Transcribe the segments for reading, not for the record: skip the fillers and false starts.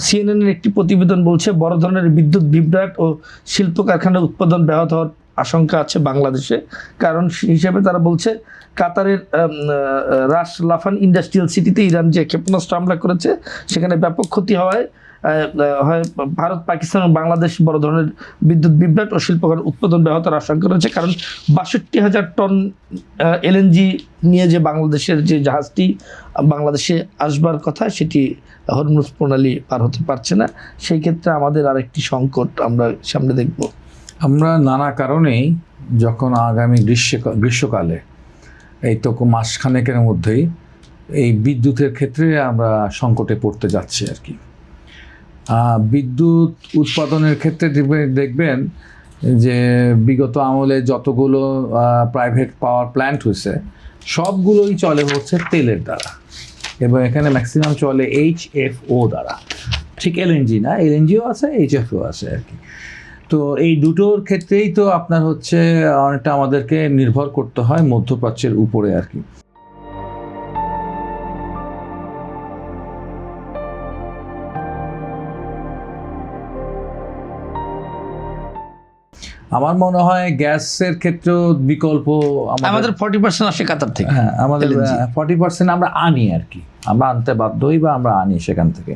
সিএনএনের একটি প্রতিবেদন বলছে বড় ধরনের বিদ্যুৎ বিভ্রাট ও শিল্প কারখানার উৎপাদন ব্যাহত হওয়ার আশঙ্কা আছে বাংলাদেশে। কারণ হিসেবে তারা বলছে কাতারের রাস লাফান ইন্ডাস্ট্রিয়াল সিটিতে ইরান যে ক্ষেপণাস্ত্র হামলা করেছে সেখানে ব্যাপক ক্ষতি হওয়ায় হয় ভারত, পাকিস্তান ও বাংলাদেশ বড় ধরনের বিদ্যুৎ বিভ্রাট ও শিল্প উৎপাদন ব্যাহতের আশঙ্কা রয়েছে। কারণ 62,000 টন এলএনজি নিয়ে যে বাংলাদেশের যে জাহাজটি বাংলাদেশে আসবার কথা সেটি হরমুজ প্রণালী পার হতে পারছে না। সেই ক্ষেত্রে আমাদের আরেকটি সংকট আমরা সামনে দেখব। আমরা নানা কারণেই যখন আগামী গ্রীষ্মকালে এই তো মাসখানেকের মধ্যেই এই বিদ্যুতের ক্ষেত্রে আমরা সংকটে পড়তে যাচ্ছি আর কি। বিদ্যুৎ উৎপাদনের ক্ষেত্রে দেখবেন যে বিগত আমলে যতগুলো প্রাইভেট পাওয়ার প্ল্যান্ট হয়েছে সবগুলোই চলে হচ্ছে তেলের দ্বারা, এবং এখানে ম্যাক্সিমাম চলে HFO দ্বারা। ঠিক এলএনজি না, এলএনজিও আছে, HFO আছে আর কি। তো এই দুটোর ক্ষেত্রেই তো আপনার হচ্ছে অনেকটা আমাদেরকে নির্ভর করতে হয় মধ্যপ্রাচ্যের উপরে আর কি। আমার মনে হয় গ্যাসের ক্ষেত্রেও বিকল্প আমাদের 40% আসে কাতার থেকে। হ্যাঁ, আমাদের 40% আমরা আনি আর কি, আমরা আনতে বাধ্য হই বা আমরা আনি সেখান থেকে।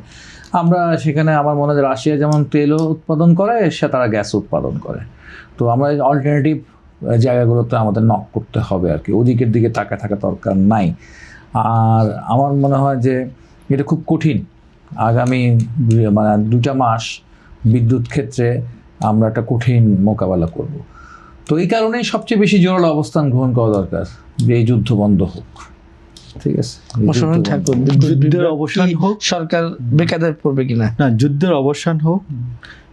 আমরা সেখানে আমার মনে হয় রাশিয়া যেমন তেলও উৎপাদন করে, সে তারা গ্যাস উৎপাদন করে। তো আমরা অল্টারনেটিভ জায়গাগুলোতে আমাদের নক করতে হবে আর কি, ওদিকের দিকে তাকায় থাকা দরকার নাই। আর আমার মনে হয় যে এটা খুব কঠিন, আগামী 2 মাস বিদ্যুৎ ক্ষেত্রে আমরা একটা কঠিন মোকাবেলা করব। তো এই কারণেই সবচেয়ে বেশি জোরালো অবস্থান গ্রহণ করা দরকার যে এই যুদ্ধ বন্ধ হোক। ঠিক আছে, যুদ্ধের অবসান হোক, সরকার বেকায়দায় পড়বে কিনা না, যুদ্ধের অবসান হোক,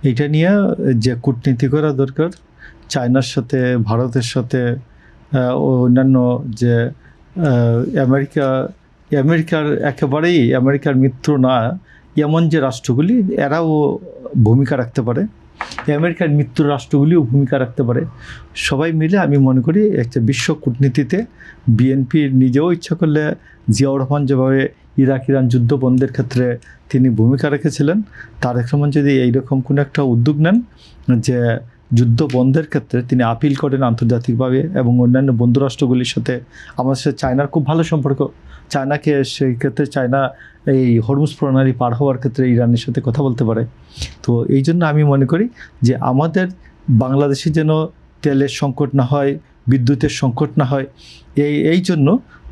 এটা নিয়ে যে কূটনীতি করা দরকার চায়নার সাথে, ভারতের সাথে, অন্যান্য যে আমেরিকার একেবারেই আমেরিকার মিত্র না এমন যে রাষ্ট্রগুলি, এরাও ভূমিকা রাখতে পারে, আমেরিকার মিত্র রাষ্ট্রগুলিও ভূমিকা রাখতে পারে। সবাই মিলে আমি মনে করি একটা বিশ্ব কূটনীতিতে বিএনপি নিজেও ইচ্ছা করলে জিয়াউর রহমান যেভাবে ইরান যুদ্ধ বন্ধের ক্ষেত্রে তিনি ভূমিকা রেখেছিলেন, তারেক রহমান যদি এইরকম কোনো একটা উদ্যোগ নেন যে যুদ্ধ বন্ধের ক্ষেত্রে তিনি আপিল করেন আন্তর্জাতিকভাবে এবং অন্যান্য বন্ধু রাষ্ট্রগুলির সাথে। আমাদের সাথে চায়নার খুব ভালো সম্পর্ক, চায়নাকে সেই ক্ষেত্রে চায়না এই হরমুজ প্রণালী পার হওয়ার ক্ষেত্রে ইরানের সাথে কথা বলতে পারে। তো এই জন্য আমি মনে করি যে আমাদের বাংলাদেশে যেন তেলের সংকট না হয়, বিদ্যুতের সংকট না হয়, এই জন্য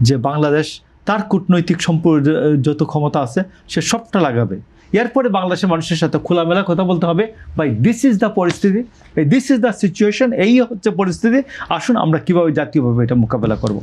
যে বাংলাদেশ তার কূটনৈতিক যত ক্ষমতা আছে সে সবটা লাগাবে। এরপরে বাংলাদেশের মানুষের সাথে খোলামেলা কথা বলতে হবে, ভাই দিস ইজ দ্য পরিস্থিতি, দিস ইজ দ্য সিচুয়েশন, এই হচ্ছে পরিস্থিতি, আসুন আমরা কীভাবে জাতীয়ভাবে এটা মোকাবেলা করব।